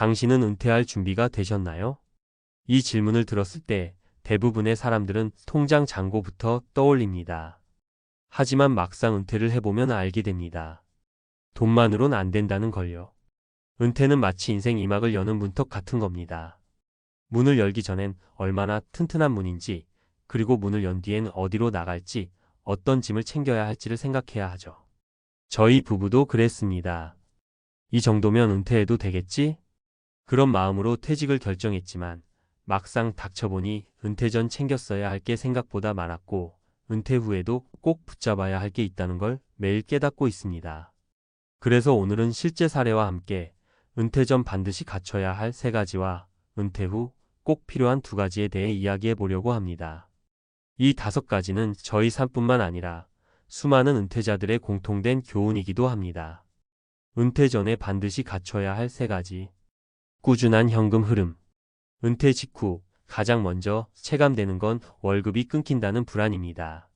당신은 은퇴할 준비가 되셨나요? 이 질문을 들었을 때 대부분의 사람들은 통장 잔고부터 떠올립니다. 하지만 막상 은퇴를 해보면 알게 됩니다. 돈만으론 안 된다는 걸요. 은퇴는 마치 인생 2막을 여는 문턱 같은 겁니다. 문을 열기 전엔 얼마나 튼튼한 문인지, 그리고 문을 연 뒤엔 어디로 나갈지, 어떤 짐을 챙겨야 할지를 생각해야 하죠. 저희 부부도 그랬습니다. 이 정도면 은퇴해도 되겠지? 그런 마음으로 퇴직을 결정했지만 막상 닥쳐보니 은퇴 전 챙겼어야 할 게 생각보다 많았고 은퇴 후에도 꼭 붙잡아야 할 게 있다는 걸 매일 깨닫고 있습니다. 그래서 오늘은 실제 사례와 함께 은퇴 전 반드시 갖춰야 할 3가지와 은퇴 후 꼭 필요한 2가지에 대해 이야기해 보려고 합니다. 이 5가지는 저희 삶뿐만 아니라 수많은 은퇴자들의 공통된 교훈이기도 합니다. 은퇴 전에 반드시 갖춰야 할 3가지. 꾸준한 현금 흐름. 은퇴 직후 가장 먼저 체감되는 건 월급이 끊긴다는 불안입니다.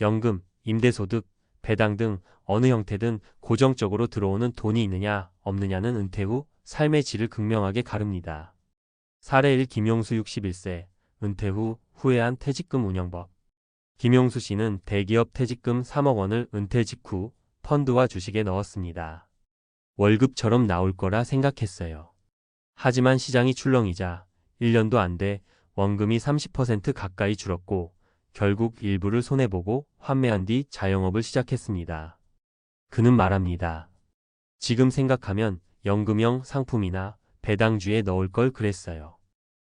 연금, 임대소득, 배당 등 어느 형태든 고정적으로 들어오는 돈이 있느냐 없느냐는 은퇴 후 삶의 질을 극명하게 가릅니다. 사례 1. 김용수 61세, 은퇴 후 후회한 퇴직금 운영법. 김용수 씨는 대기업 퇴직금 3억 원을 은퇴 직후 펀드와 주식에 넣었습니다. 월급처럼 나올 거라 생각했어요. 하지만 시장이 출렁이자 1년도 안 돼 원금이 30% 가까이 줄었고 결국 일부를 손해보고 환매한 뒤 자영업을 시작했습니다. 그는 말합니다. 지금 생각하면 연금형 상품이나 배당주에 넣을 걸 그랬어요.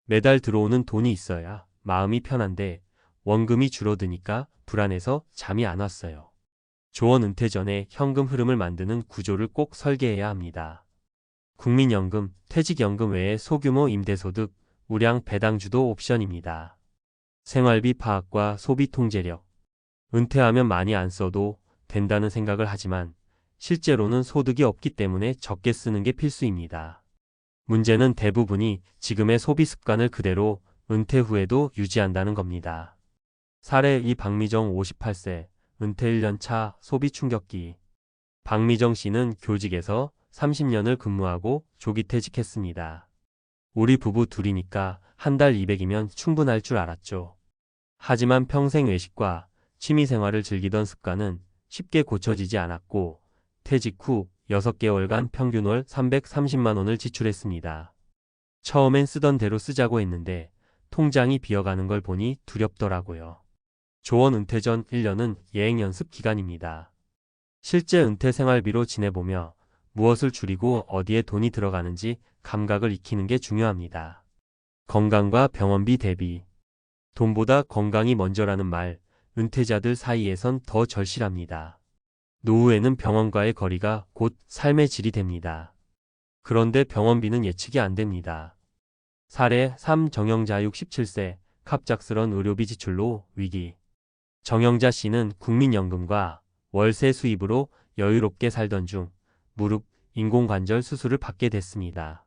매달 들어오는 돈이 있어야 마음이 편한데 원금이 줄어드니까 불안해서 잠이 안 왔어요. 조언 은퇴 전에 현금 흐름을 만드는 구조를 꼭 설계해야 합니다. 국민연금, 퇴직연금 외에 소규모 임대소득, 우량 배당주도 옵션입니다. 생활비 파악과 소비 통제력. 은퇴하면 많이 안 써도 된다는 생각을 하지만 실제로는 소득이 없기 때문에 적게 쓰는 게 필수입니다. 문제는 대부분이 지금의 소비 습관을 그대로 은퇴 후에도 유지한다는 겁니다. 사례 2. 박미정 58세, 은퇴 1년 차 소비 충격기. 박미정 씨는 교직에서 30년을 근무하고 조기 퇴직했습니다. 우리 부부 둘이니까 한 달 200이면 충분할 줄 알았죠. 하지만 평생 외식과 취미생활을 즐기던 습관은 쉽게 고쳐지지 않았고 퇴직 후 6개월간 평균 월 330만 원을 지출했습니다. 처음엔 쓰던 대로 쓰자고 했는데 통장이 비어가는 걸 보니 두렵더라고요. 조언 은퇴 전 1년은 예행 연습 기간입니다. 실제 은퇴 생활비로 지내보며 무엇을 줄이고 어디에 돈이 들어가는지 감각을 익히는 게 중요합니다. 건강과 병원비 대비. 돈보다 건강이 먼저라는 말, 은퇴자들 사이에선 더 절실합니다. 노후에는 병원과의 거리가 곧 삶의 질이 됩니다. 그런데 병원비는 예측이 안 됩니다. 사례 3. 정영자 67세, 갑작스런 의료비 지출로 위기. 정영자 씨는 국민연금과 월세 수입으로 여유롭게 살던 중 무릎, 인공관절 수술을 받게 됐습니다.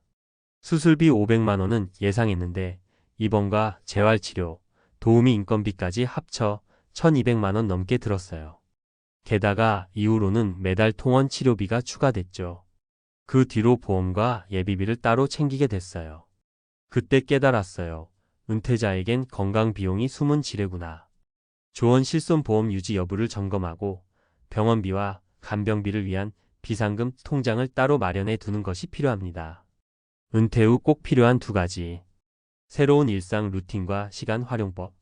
수술비 500만 원은 예상했는데 입원과 재활치료, 도우미 인건비까지 합쳐 1200만 원 넘게 들었어요. 게다가 이후로는 매달 통원 치료비가 추가됐죠. 그 뒤로 보험과 예비비를 따로 챙기게 됐어요. 그때 깨달았어요. 은퇴자에겐 건강 비용이 숨은 지뢰구나. 조언 실손보험 유지 여부를 점검하고 병원비와 간병비를 위한 비상금 통장을 따로 마련해 두는 것이 필요합니다. 은퇴 후 꼭 필요한 2가지. 새로운 일상 루틴과 시간 활용법.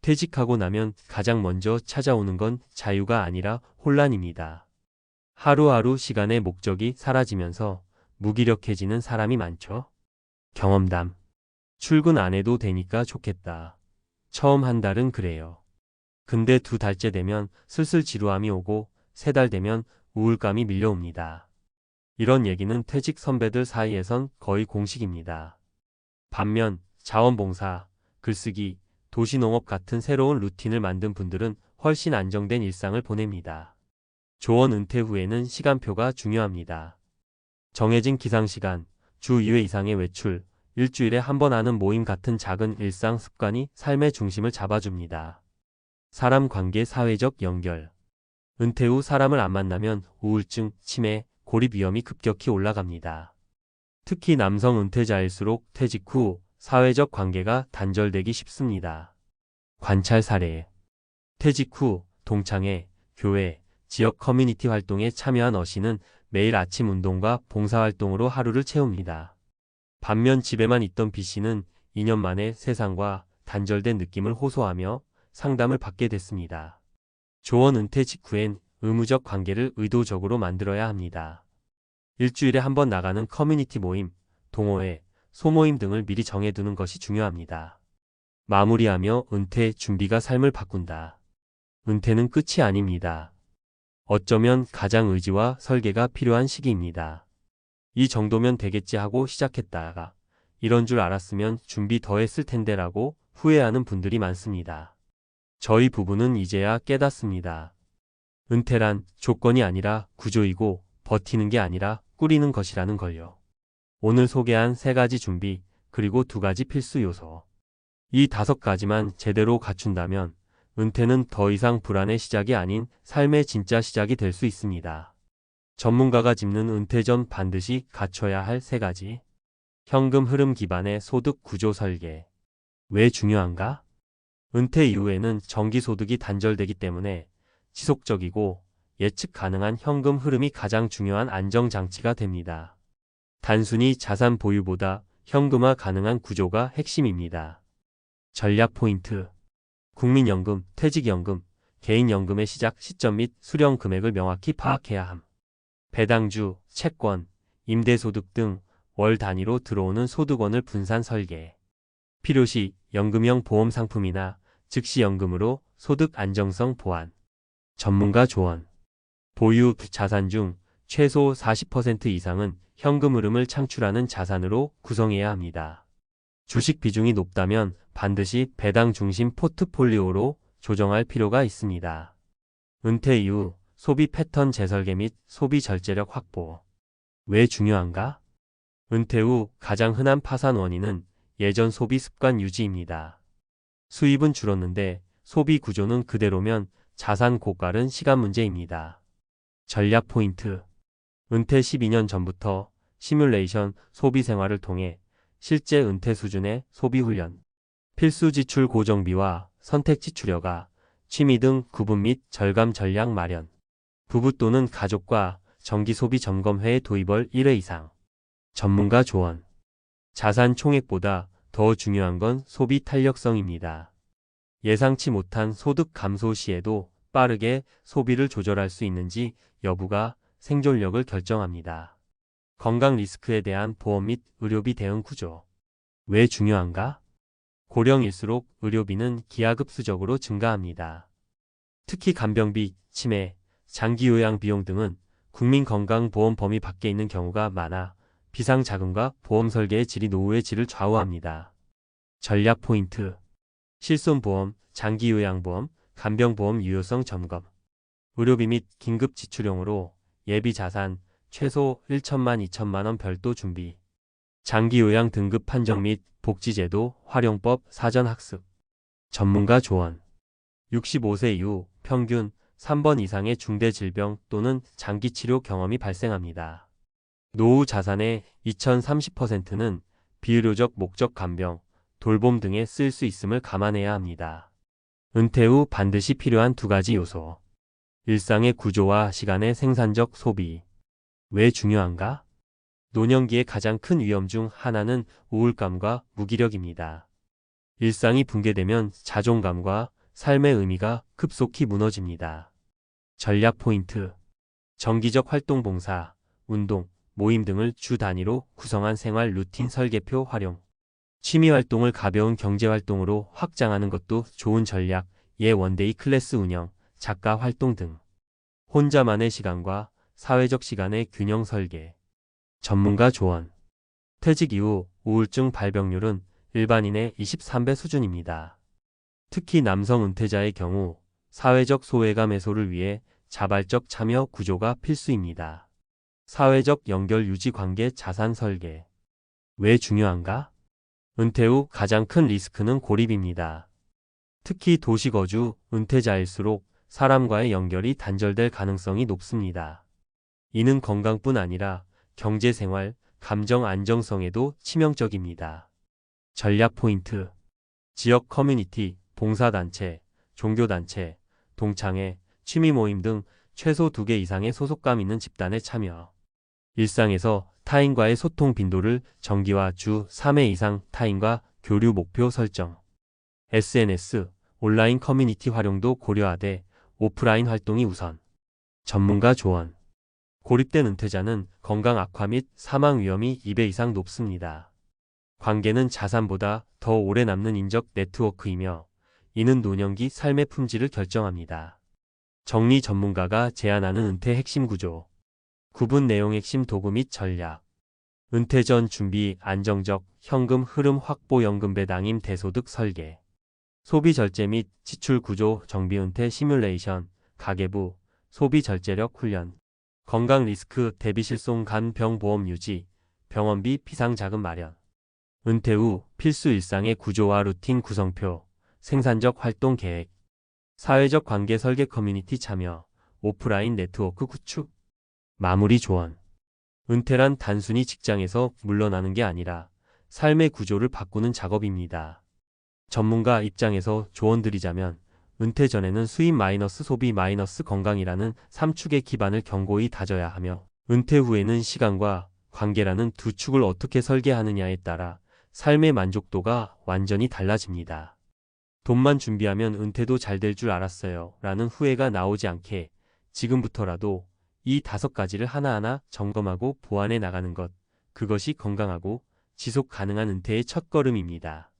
퇴직하고 나면 가장 먼저 찾아오는 건 자유가 아니라 혼란입니다. 하루하루 시간의 목적이 사라지면서 무기력해지는 사람이 많죠. 경험담. 출근 안 해도 되니까 좋겠다. 처음 한 달은 그래요. 근데 2달째 되면 슬슬 지루함이 오고 3달 되면 우울감이 밀려옵니다. 이런 얘기는 퇴직 선배들 사이에선 거의 공식입니다. 반면 자원봉사, 글쓰기, 도시농업 같은 새로운 루틴을 만든 분들은 훨씬 안정된 일상을 보냅니다. 조언 은퇴 후에는 시간표가 중요합니다. 정해진 기상시간, 주 2회 이상의 외출, 일주일에 한 번 하는 모임 같은 작은 일상 습관이 삶의 중심을 잡아줍니다. 사람 관계 사회적 연결. 은퇴 후 사람을 안 만나면 우울증, 치매, 고립 위험이 급격히 올라갑니다. 특히 남성 은퇴자일수록 퇴직 후 사회적 관계가 단절되기 쉽습니다. 관찰 사례. 퇴직 후 동창회, 교회, 지역 커뮤니티 활동에 참여한 어씨는 매일 아침 운동과 봉사활동으로 하루를 채웁니다. 반면 집에만 있던 B씨는 2년 만에 세상과 단절된 느낌을 호소하며 상담을 받게 됐습니다. 조언 은퇴 직후엔 의무적 관계를 의도적으로 만들어야 합니다. 일주일에 한 번 나가는 커뮤니티 모임, 동호회, 소모임 등을 미리 정해두는 것이 중요합니다. 마무리하며 은퇴 준비가 삶을 바꾼다. 은퇴는 끝이 아닙니다. 어쩌면 가장 의지와 설계가 필요한 시기입니다. 이 정도면 되겠지 하고 시작했다가 이런 줄 알았으면 준비 더 했을 텐데라고 후회하는 분들이 많습니다. 저희 부부는 이제야 깨닫습니다. 은퇴란 조건이 아니라 구조이고 버티는 게 아니라 꾸리는 것이라는 걸요. 오늘 소개한 3가지 준비, 그리고 2가지 필수 요소. 이 5가지만 제대로 갖춘다면 은퇴는 더 이상 불안의 시작이 아닌 삶의 진짜 시작이 될 수 있습니다. 전문가가 짚는 은퇴 전 반드시 갖춰야 할 3가지. 현금 흐름 기반의 소득 구조 설계. 왜 중요한가? 은퇴 이후에는 정기소득이 단절되기 때문에 지속적이고 예측 가능한 현금 흐름이 가장 중요한 안정장치가 됩니다. 단순히 자산 보유보다 현금화 가능한 구조가 핵심입니다. 전략 포인트. 국민연금, 퇴직연금, 개인연금의 시작 시점 및 수령 금액을 명확히 파악해야 함. 배당주, 채권, 임대소득 등 월 단위로 들어오는 소득원을 분산 설계. 필요시 연금형 보험 상품이나 즉시연금으로 소득 안정성 보완. 전문가 조언. 보유 자산 중 최소 40% 이상은 현금 흐름을 창출하는 자산으로 구성해야 합니다. 주식 비중이 높다면 반드시 배당 중심 포트폴리오로 조정할 필요가 있습니다. 은퇴 이후 소비 패턴 재설계 및 소비 절제력 확보. 왜 중요한가? 은퇴 후 가장 흔한 파산 원인은 예전 소비 습관 유지입니다. 수입은 줄었는데 소비 구조는 그대로면 자산 고갈은 시간 문제입니다. 전략 포인트. 은퇴 12년 전부터 시뮬레이션 소비 생활을 통해 실제 은퇴 수준의 소비 훈련, 필수 지출 고정비와 선택 지출여가, 취미 등 구분 및 절감 전략 마련, 부부 또는 가족과 정기 소비 점검회에 도입을 1회 이상. 전문가 조언. 자산 총액보다 더 중요한 건 소비 탄력성입니다. 예상치 못한 소득 감소 시에도 빠르게 소비를 조절할 수 있는지 여부가 생존력을 결정합니다. 건강 리스크에 대한 보험 및 의료비 대응 구조. 왜 중요한가? 고령일수록 의료비는 기하급수적으로 증가합니다. 특히 간병비, 치매, 장기요양 비용 등은 국민건강보험 범위 밖에 있는 경우가 많아 비상자금과 보험 설계의 질이 노후의 질을 좌우합니다. 전략 포인트. 실손보험, 장기요양보험, 간병보험 유효성 점검. 의료비 및 긴급 지출용으로 예비자산 최소 1천만 2천만 원 별도 준비. 장기요양 등급 판정 및 복지제도 활용법 사전 학습. 전문가 조언. 65세 이후 평균 3번 이상의 중대질병 또는 장기치료 경험이 발생합니다. 노후 자산의 2030%는 비의료적 목적 간병, 돌봄 등에 쓸 수 있음을 감안해야 합니다. 은퇴 후 반드시 필요한 2가지 요소. 일상의 구조와 시간의 생산적 소비. 왜 중요한가? 노년기의 가장 큰 위험 중 하나는 우울감과 무기력입니다. 일상이 붕괴되면 자존감과 삶의 의미가 급속히 무너집니다. 전략 포인트. 정기적 활동 봉사, 운동, 모임 등을 주 단위로 구성한 생활 루틴 설계표 활용. 취미 활동을 가벼운 경제 활동으로 확장하는 것도 좋은 전략, 원데이 클래스 운영, 작가 활동 등. 혼자만의 시간과 사회적 시간의 균형 설계. 전문가 조언. 퇴직 이후 우울증 발병률은 일반인의 23배 수준입니다. 특히 남성 은퇴자의 경우 사회적 소외감 해소를 위해 자발적 참여 구조가 필수입니다. 사회적 연결 유지 관계 자산 설계. 왜 중요한가? 은퇴 후 가장 큰 리스크는 고립입니다. 특히 도시거주 은퇴자일수록 사람과의 연결이 단절될 가능성이 높습니다. 이는 건강뿐 아니라 경제생활, 감정 안정성에도 치명적입니다. 전략 포인트. 지역 커뮤니티, 봉사단체, 종교단체, 동창회, 취미 모임 등 최소 2개 이상의 소속감 있는 집단에 참여. 일상에서 타인과의 소통 빈도를 정기와 주 3회 이상 타인과 교류 목표 설정. SNS, 온라인 커뮤니티 활용도 고려하되 오프라인 활동이 우선. 전문가 조언. 고립된 은퇴자는 건강 악화 및 사망 위험이 2배 이상 높습니다. 관계는 자산보다 더 오래 남는 인적 네트워크이며 이는 노년기 삶의 품질을 결정합니다. 정리 전문가가 제안하는 은퇴 핵심 구조. 구분 내용 핵심 도구 및 전략. 은퇴 전 준비 안정적 현금 흐름 확보 연금 배당임 대소득 설계. 소비 절제 및 지출 구조 정비 은퇴 시뮬레이션 가계부 소비 절제력 훈련. 건강 리스크 대비 실손 간병 보험 유지 병원비 비상 자금 마련. 은퇴 후 필수 일상의 구조와 루틴 구성표 생산적 활동 계획. 사회적 관계 설계 커뮤니티 참여 오프라인 네트워크 구축. 마무리 조언. 은퇴란 단순히 직장에서 물러나는 게 아니라 삶의 구조를 바꾸는 작업입니다. 전문가 입장에서 조언 드리자면 은퇴 전에는 수입 마이너스 소비 마이너스 건강이라는 3축의 기반을 견고히 다져야 하며 은퇴 후에는 시간과 관계라는 두 축을 어떻게 설계하느냐에 따라 삶의 만족도가 완전히 달라집니다. 돈만 준비하면 은퇴도 잘 될 줄 알았어요 라는 후회가 나오지 않게 지금부터라도 이 5가지를 하나하나 점검하고 보완해 나가는 것, 그것이 건강하고 지속 가능한 은퇴의 첫걸음입니다.